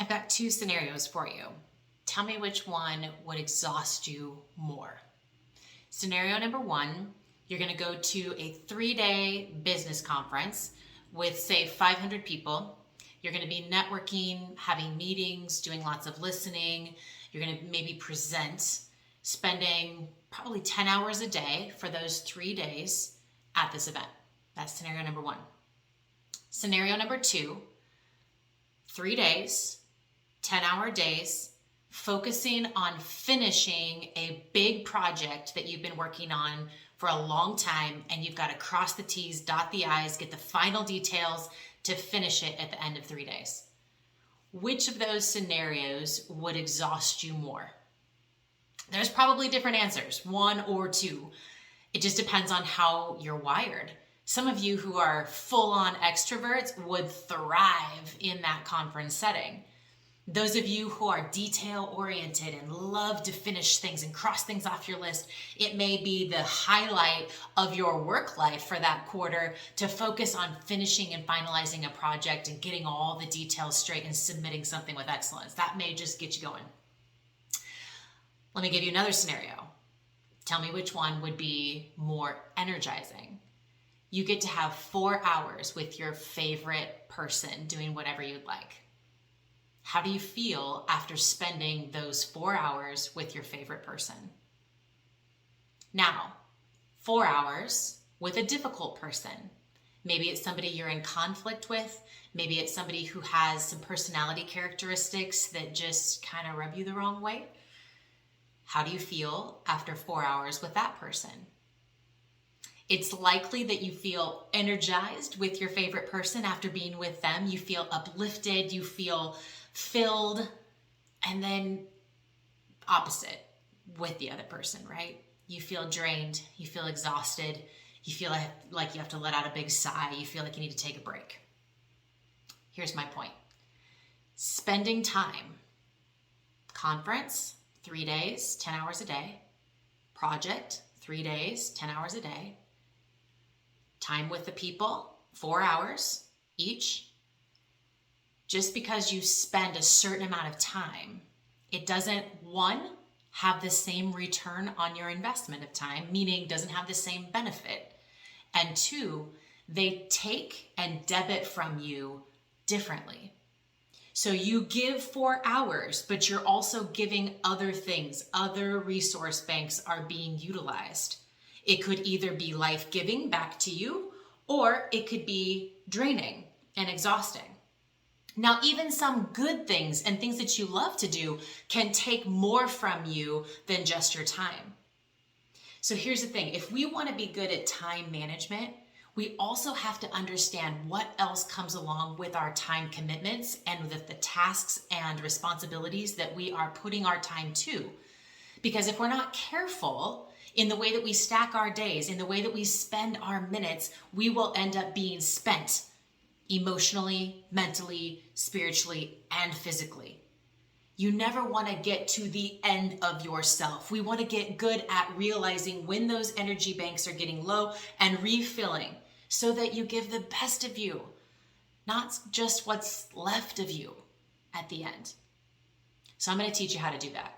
I've got two scenarios for you. Tell me which one would exhaust you more. Scenario number one, you're going to go to a 3-day business conference with, say, 500 people. You're going to be networking, having meetings, doing lots of listening. You're going to maybe present, spending probably 10 hours a day for those 3 days at this event. That's scenario number one. Scenario number two, 3 days, 10-hour days, focusing on finishing a big project that you've been working on for a long time, and you've got to cross the T's, dot the I's, get the final details to finish it at the end of 3 days. Which of those scenarios would exhaust you more? There's probably different answers, one or two. It just depends on how you're wired. Some of you who are full-on extroverts would thrive in that conference setting. Those of you who are detail-oriented and love to finish things and cross things off your list, it may be the highlight of your work life for that quarter to focus on finishing and finalizing a project and getting all the details straight and submitting something with excellence. That may just get you going. Let me give you another scenario. Tell me which one would be more energizing. You get to have 4 hours with your favorite person doing whatever you'd like. How do you feel after spending those 4 hours with your favorite person? Now, 4 hours with a difficult person. Maybe it's somebody you're in conflict with. Maybe it's somebody who has some personality characteristics that just kind of rub you the wrong way. How do you feel after 4 hours with that person? It's likely that you feel energized with your favorite person after being with them. You feel uplifted, you feel filled, and then opposite with the other person, right? You feel drained, you feel exhausted, you feel like you have to let out a big sigh, you feel like you need to take a break. Here's my point. Spending time, conference, 3 days, 10 hours a day, project, 3 days, 10 hours a day, time with the people, 4 hours each. Just because you spend a certain amount of time, it doesn't, one, have the same return on your investment of time, meaning doesn't have the same benefit. And two, they take and debit from you differently. So you give 4 hours, but you're also giving other things. Other resource banks are being utilized. It could either be life-giving back to you, or it could be draining and exhausting. Now, even some good things and things that you love to do can take more from you than just your time. So here's the thing. If we want to be good at time management, we also have to understand what else comes along with our time commitments and with the tasks and responsibilities that we are putting our time to. Because if we're not careful in the way that we stack our days, in the way that we spend our minutes, we will end up being spent emotionally, mentally, spiritually, and physically. You never want to get to the end of yourself. We want to get good at realizing when those energy banks are getting low and refilling so that you give the best of you, not just what's left of you at the end. So I'm going to teach you how to do that.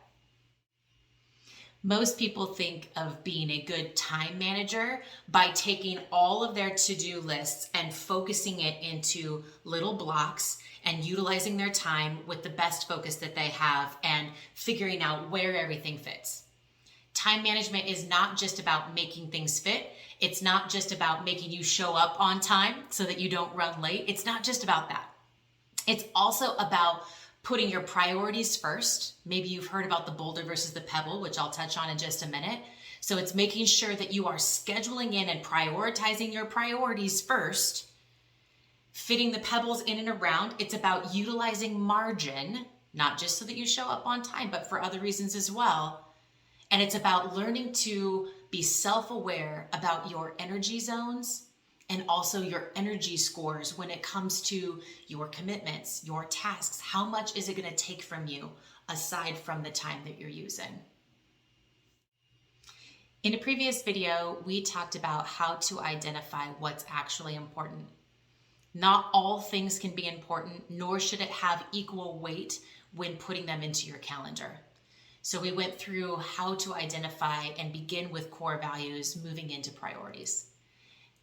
Most people think of being a good time manager by taking all of their to-do lists and focusing it into little blocks and utilizing their time with the best focus that they have and figuring out where everything fits. Time management is not just about making things fit. It's not just about making you show up on time so that you don't run late. It's not just about that. It's also about putting your priorities first. Maybe you've heard about the boulder versus the pebble, which I'll touch on in just a minute. So it's making sure that you are scheduling in and prioritizing your priorities first, fitting the pebbles in and around. It's about utilizing margin, not just so that you show up on time, but for other reasons as well. And it's about learning to be self-aware about your energy zones and also your energy scores when it comes to your commitments, your tasks. How much is it going to take from you aside from the time that you're using? In a previous video, we talked about how to identify what's actually important. Not all things can be important, nor should it have equal weight when putting them into your calendar. So we went through how to identify and begin with core values, moving into priorities.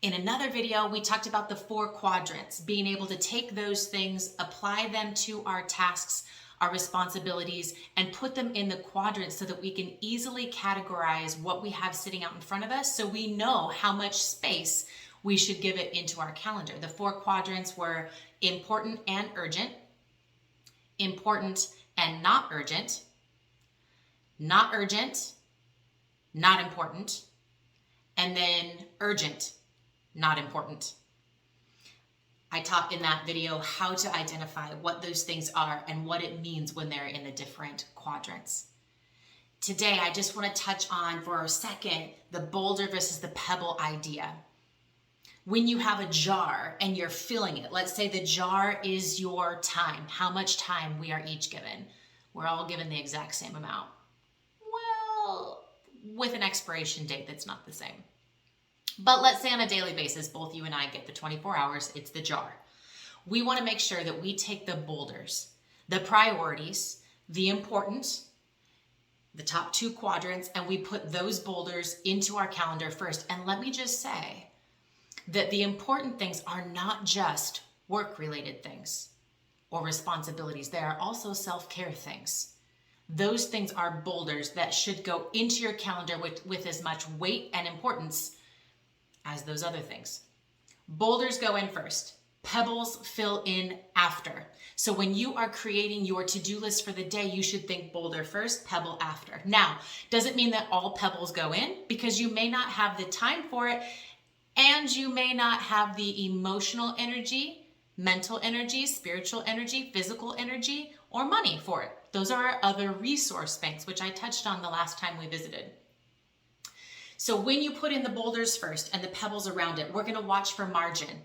In another video, we talked about the 4 quadrants, being able to take those things, apply them to our tasks, our responsibilities, and put them in the quadrants so that we can easily categorize what we have sitting out in front of us so we know how much space we should give it into our calendar. The 4 quadrants were important and urgent, important and not urgent, not urgent, not important, and then urgent, not important. I taught in that video how to identify what those things are and what it means when they're in the different quadrants. Today, I just want to touch on for a second the boulder versus the pebble idea. When you have a jar and you're filling it, let's say the jar is your time, how much time we are each given. We're all given the exact same amount. Well, with an expiration date that's not the same. But let's say on a daily basis, both you and I get the 24 hours, it's the jar. We want to make sure that we take the boulders, the priorities, the important, the top 2 quadrants, and we put those boulders into our calendar first. And let me just say that the important things are not just work-related things or responsibilities. They are also self-care things. Those things are boulders that should go into your calendar with as much weight and importance as those other things. Boulders go in first. Pebbles fill in after. So when you are creating your to-do list for the day, you should think boulder first, pebble after. Now, doesn't mean that all pebbles go in, because you may not have the time for it, and you may not have the emotional energy, mental energy, spiritual energy, physical energy, or money for it. Those are our other resource banks, which I touched on the last time we visited. So when you put in the boulders first and the pebbles around it, we're going to watch for margin.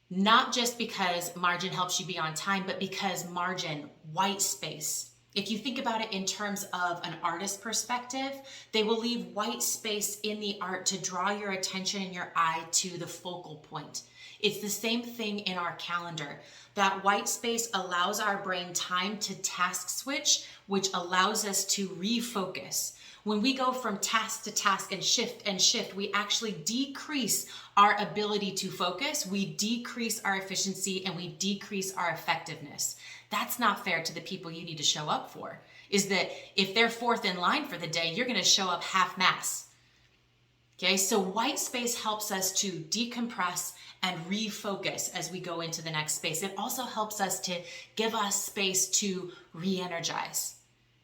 Not just because margin helps you be on time, but because margin, white space. If you think about it in terms of an artist perspective, they will leave white space in the art to draw your attention and your eye to the focal point. It's the same thing in our calendar. That white space allows our brain time to task switch, which allows us to refocus. When we go from task to task and shift, we actually decrease our ability to focus, we decrease our efficiency, and we decrease our effectiveness. That's not fair to the people you need to show up for. Is that if they're 4th in line for the day, you're going to show up half-mass. Okay, so white space helps us to decompress and refocus as we go into the next space. It also helps us to give us space to re-energize,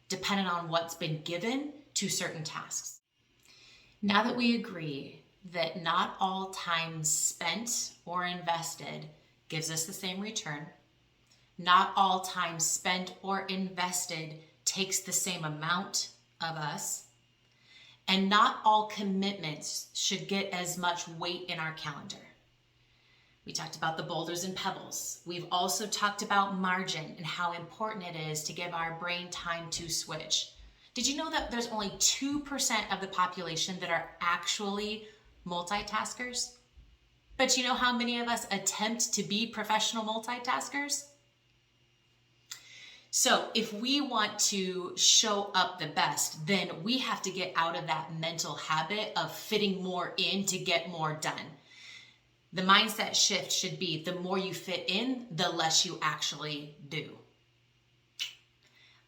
depending on what's been given to certain tasks. Now that we agree that not all time spent or invested gives us the same return, not all time spent or invested takes the same amount of us, and not all commitments should get as much weight in our calendar. We talked about the boulders and pebbles. We've also talked about margin and how important it is to give our brain time to switch. Did you know that there's only 2% of the population that are actually multitaskers? But you know how many of us attempt to be professional multitaskers? So if we want to show up the best, then we have to get out of that mental habit of fitting more in to get more done. The mindset shift should be the more you fit in, the less you actually do.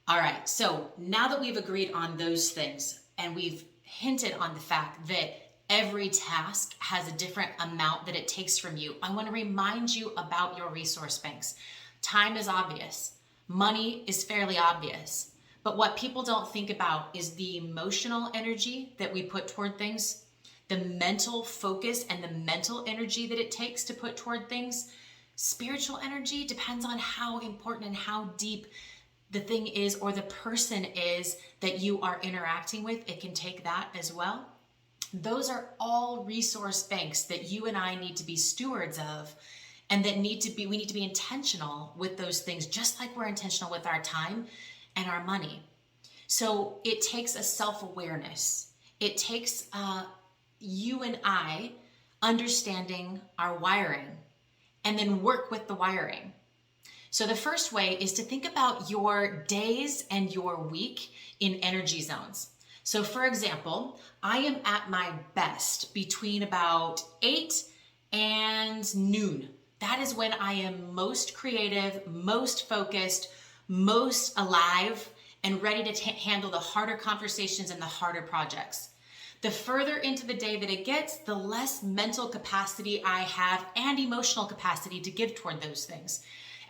All right, so now that we've agreed on those things and we've hinted on the fact that every task has a different amount that it takes from you, I want to remind you about your resource banks. Time is obvious. Money is fairly obvious. But what people don't think about is the emotional energy that we put toward things, the mental focus and the mental energy that it takes to put toward things. Spiritual energy depends on how important and how deep the thing is or the person is that you are interacting with. It can take that as well. Those are all resource banks that you and I need to be stewards of, and that we need to be intentional with those things, just like we're intentional with our time and our money. So it takes a self-awareness. It takes you and I understanding our wiring and then work with the wiring. So the first way is to think about your days and your week in energy zones. So for example, I am at my best between about 8 and noon. That is when I am most creative, most focused, most alive, and ready to handle the harder conversations and the harder projects. The further into the day that it gets, the less mental capacity I have and emotional capacity to give toward those things.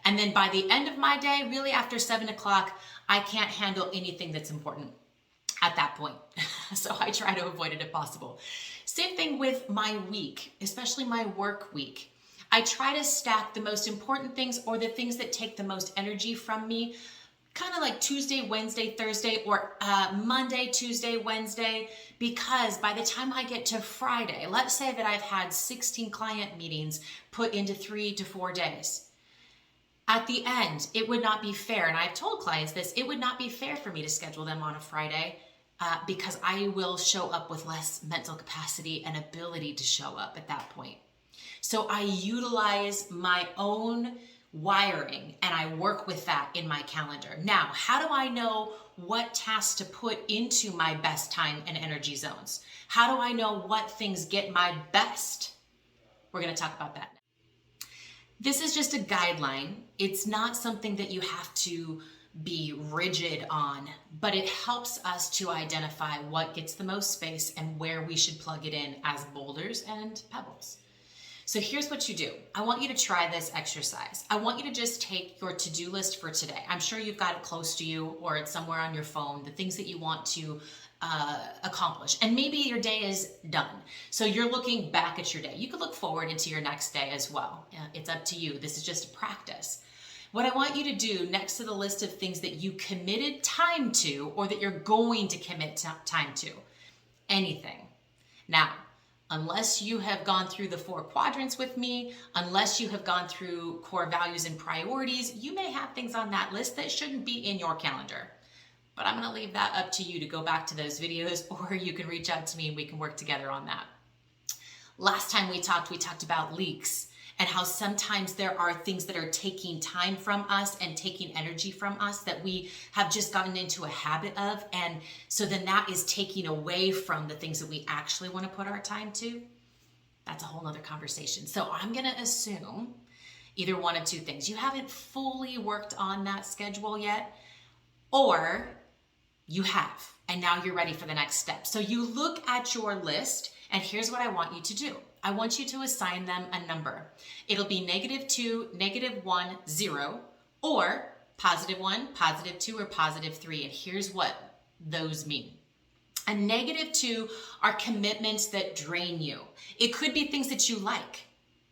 And then by the end of my day, really after 7 o'clock, I can't handle anything that's important at that point. So I try to avoid it if possible. Same thing with my week, especially my work week. I try to stack the most important things or the things that take the most energy from me, kind of like Tuesday, Wednesday, Thursday, or Monday, Tuesday, Wednesday, because by the time I get to Friday, let's say that I've had 16 client meetings put into 3 to 4 days. At the end, it would not be fair, and I've told clients this, it would not be fair for me to schedule them on a Friday because I will show up with less mental capacity and ability to show up at that point. So I utilize my own wiring and I work with that in my calendar. Now, how do I know what tasks to put into my best time and energy zones? How do I know what things get my best? We're going to talk about that now. This is just a guideline. It's not something that you have to be rigid on, but it helps us to identify what gets the most space and where we should plug it in as boulders and pebbles. So here's what you do. I want you to try this exercise. I want you to just take your to-do list for today. I'm sure you've got it close to you or it's somewhere on your phone, the things that you want to accomplish. And maybe your day is done. So you're looking back at your day. You could look forward into your next day as well. It's up to you. This is just a practice. What I want you to do next to the list of things that you committed time to or that you're going to commit time to, anything. Now, unless you have gone through the 4 quadrants with me, unless you have gone through core values and priorities, you may have things on that list that shouldn't be in your calendar. But I'm going to leave that up to you to go back to those videos, or you can reach out to me and we can work together on that. Last time we talked about leaks and how sometimes there are things that are taking time from us and taking energy from us that we have just gotten into a habit of. And so then that is taking away from the things that we actually want to put our time to. That's a whole nother conversation. So I'm going to assume either one of 2 things. You haven't fully worked on that schedule yet, or you have, and now you're ready for the next step. So you look at your list, and here's what I want you to do. I want you to assign them a number. It'll be -2, -1, 0, or +1, +2, or +3. And here's what those mean. A -2 are commitments that drain you. It could be things that you like.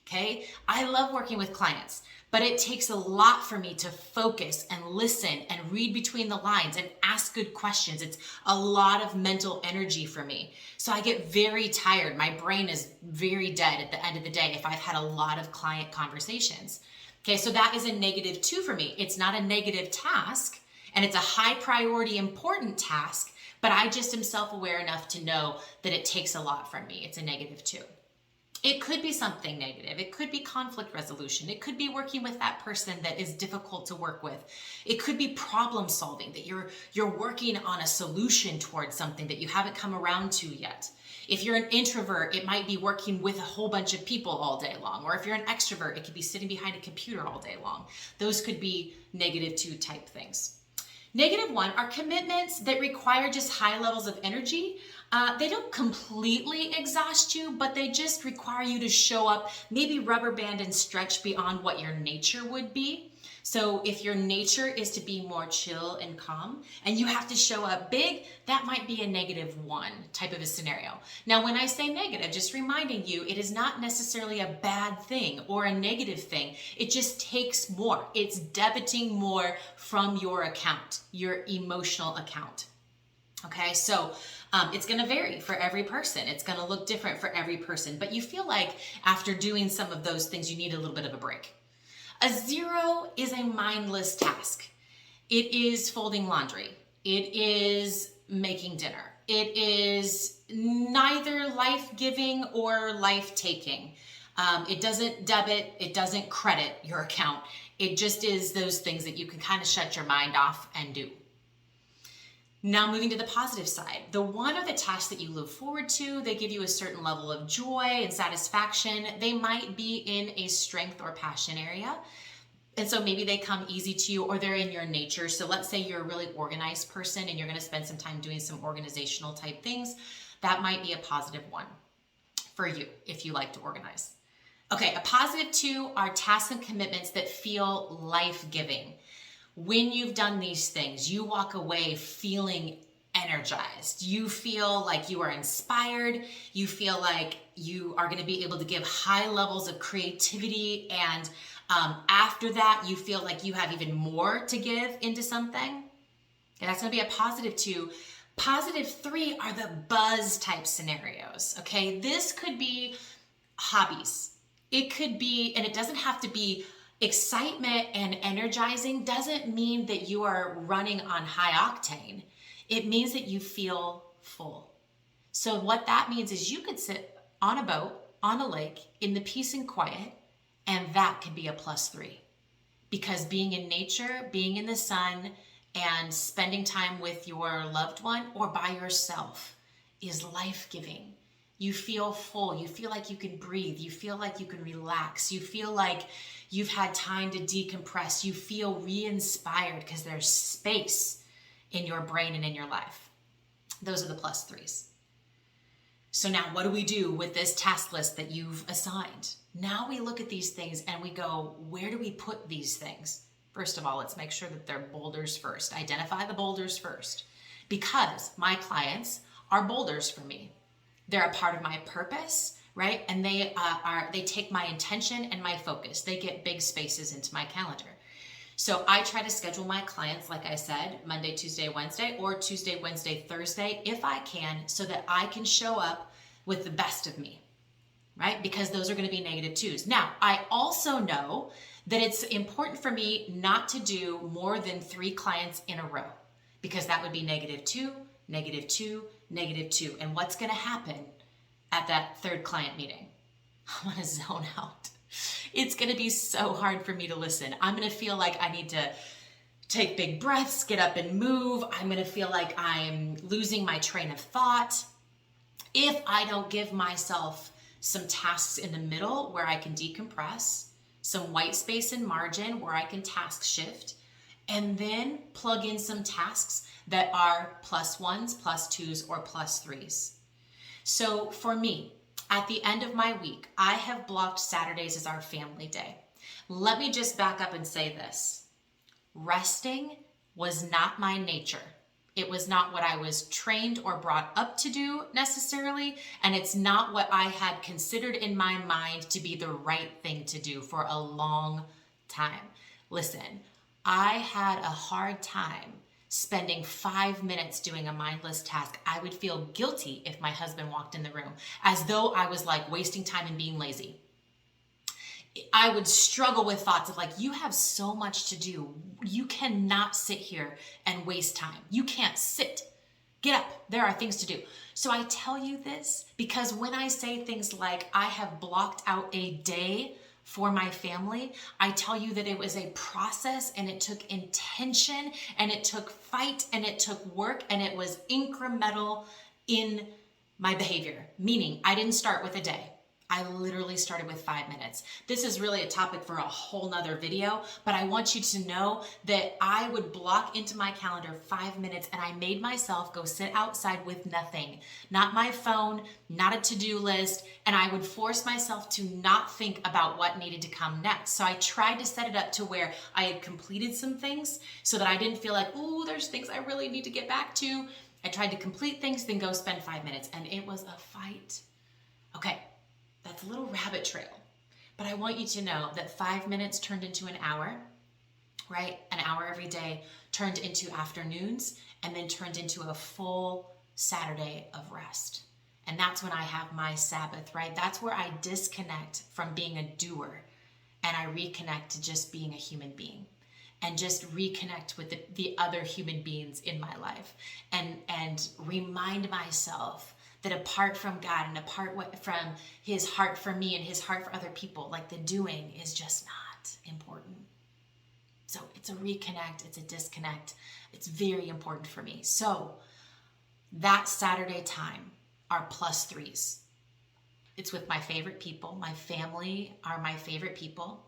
Okay? I love working with clients, but it takes a lot for me to focus and listen and read between the lines and ask good questions. It's a lot of mental energy for me. So I get very tired. My brain is very dead at the end of the day if I've had a lot of client conversations. Okay, so that is a -2 for me. It's not a negative task, and it's a high priority, important task, but I just am self-aware enough to know that it takes a lot from me. It's a -2. It could be something negative. It could be conflict resolution. It could be working with that person that is difficult to work with. It could be problem solving, that you're working on a solution towards something that you haven't come around to yet. If you're an introvert, it might be working with a whole bunch of people all day long. Or if you're an extrovert, it could be sitting behind a computer all day long. Those could be -2 type things. -1 are commitments that require just high levels of energy. They don't completely exhaust you, but they just require you to show up, maybe rubber band and stretch beyond what your nature would be. So if your nature is to be more chill and calm and you have to show up big, that might be a -1 type of a scenario. Now, when I say negative, just reminding you, it is not necessarily a bad thing or a negative thing. It just takes more. It's debiting more from your account, your emotional account. Okay, so it's going to vary for every person. It's going to look different for every person, but you feel like after doing some of those things, you need a little bit of a break. A 0 is a mindless task. It is folding laundry. It is making dinner. It is neither life-giving or life-taking. It doesn't debit, it doesn't credit your account. It just is those things that you can kind of shut your mind off and do. Now moving to the positive side, the one or the tasks that you look forward to, they give you a certain level of joy and satisfaction. They might be in a strength or passion area. And so maybe they come easy to you, or they're in your nature. So let's say you're a really organized person and you're going to spend some time doing some organizational type things. That might be a positive one for you if you like to organize. Okay, a positive 2 are tasks and commitments that feel life-giving. When you've done these things, you walk away feeling energized. You feel like you are inspired. You feel like you are going to be able to give high levels of creativity. And after that, you feel like you have even more to give into something. Okay, that's going to be a positive 2. Positive 3 are the buzz type scenarios. Okay, this could be hobbies. It could be, and it doesn't have to be excitement and energizing. Doesn't mean that you are running on high octane. It means that you feel full. So what that means is you could sit on a boat, on a lake, in the peace and quiet, and that could be a +3. Because being in nature, being in the sun, and spending time with your loved one or by yourself is life-giving. You feel full. You feel like you can breathe. You feel like you can relax. You feel like you've had time to decompress. You feel re-inspired because there's space in your brain and in your life. Those are the +3s. So now what do we do with this task list that you've assigned? Now we look at these things and we go, where do we put these things? First of all, let's make sure that they're boulders first. Identify the boulders first, because my clients are boulders for me. They're a part of my purpose, right? And they take my intention and my focus. They get big spaces into my calendar. So I try to schedule my clients, like I said, Monday, Tuesday, Wednesday, or Tuesday, Wednesday, Thursday, if I can, so that I can show up with the best of me, right? Because those are going to be -2s. Now, I also know that it's important for me not to do more than 3 clients in a row, because that would be -2, -2, -2. And what's going to happen at that 3rd client meeting? I'm going to zone out. It's going to be so hard for me to listen. I'm going to feel like I need to take big breaths, get up and move. I'm going to feel like I'm losing my train of thought. If I don't give myself some tasks in the middle where I can decompress, some white space and margin where I can task shift, and then plug in some tasks that are +1s, +2s, or +3s. So for me, at the end of my week, I have blocked Saturdays as our family day. Let me just back up and say this. Resting was not my nature. It was not what I was trained or brought up to do necessarily, and it's not what I had considered in my mind to be the right thing to do for a long time. Listen, I had a hard time spending 5 minutes doing a mindless task. I would feel guilty if my husband walked in the room, as though I was like wasting time and being lazy. I would struggle with thoughts of like, you have so much to do. You cannot sit here and waste time. You can't sit. Get up. There are things to do. So I tell you this because when I say things like, I have blocked out a day for my family, I tell you that it was a process, and it took intention, and it took fight, and it took work, and it was incremental in my behavior. Meaning I didn't start with a day. I literally started with 5 minutes. This is really a topic for a whole nother video, but I want you to know that I would block into my calendar 5 minutes, and I made myself go sit outside with nothing, not my phone, not a to-do list, and I would force myself to not think about what needed to come next. So I tried to set it up to where I had completed some things so that I didn't feel like, oh, there's things I really need to get back to. I tried to complete things, then go spend 5 minutes, and it was a fight. Okay. That's a little rabbit trail, but I want you to know that 5 minutes turned into an hour, right? An hour every day turned into afternoons, and then turned into a full Saturday of rest. And that's when I have my Sabbath, right? That's where I disconnect from being a doer, and I reconnect to just being a human being, and just reconnect with the other human beings in my life, and remind myself that apart from God and apart from his heart for me and his heart for other people, like the doing is just not important. So it's a reconnect, it's a disconnect. It's very important for me. So that Saturday time are +3s. It's with my favorite people. My family are my favorite people.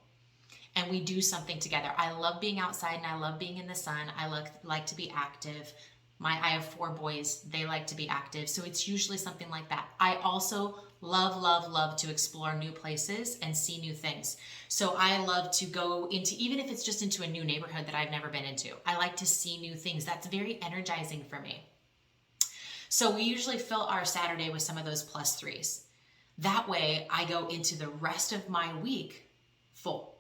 And we do something together. I love being outside and I love being in the sun. I like to be active. I have 4 boys. They like to be active. So it's usually something like that. I also love to explore new places and see new things. So I love to go into, even if it's just into a new neighborhood that I've never been into. I like to see new things. That's very energizing for me. So we usually fill our Saturday with some of those +3s. That way I go into the rest of my week full.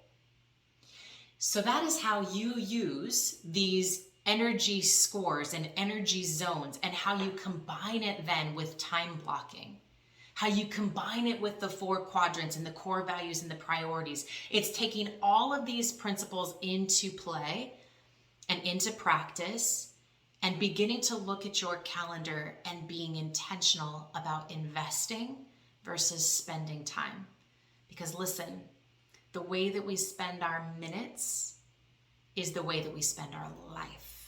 So that is how you use these energy scores and energy zones, and how you combine it then with time blocking. How you combine it with the 4 quadrants and the core values and the priorities. It's taking all of these principles into play and into practice, and beginning to look at your calendar and being intentional about investing versus spending time. Because listen, the way that we spend our minutes is the way that we spend our life.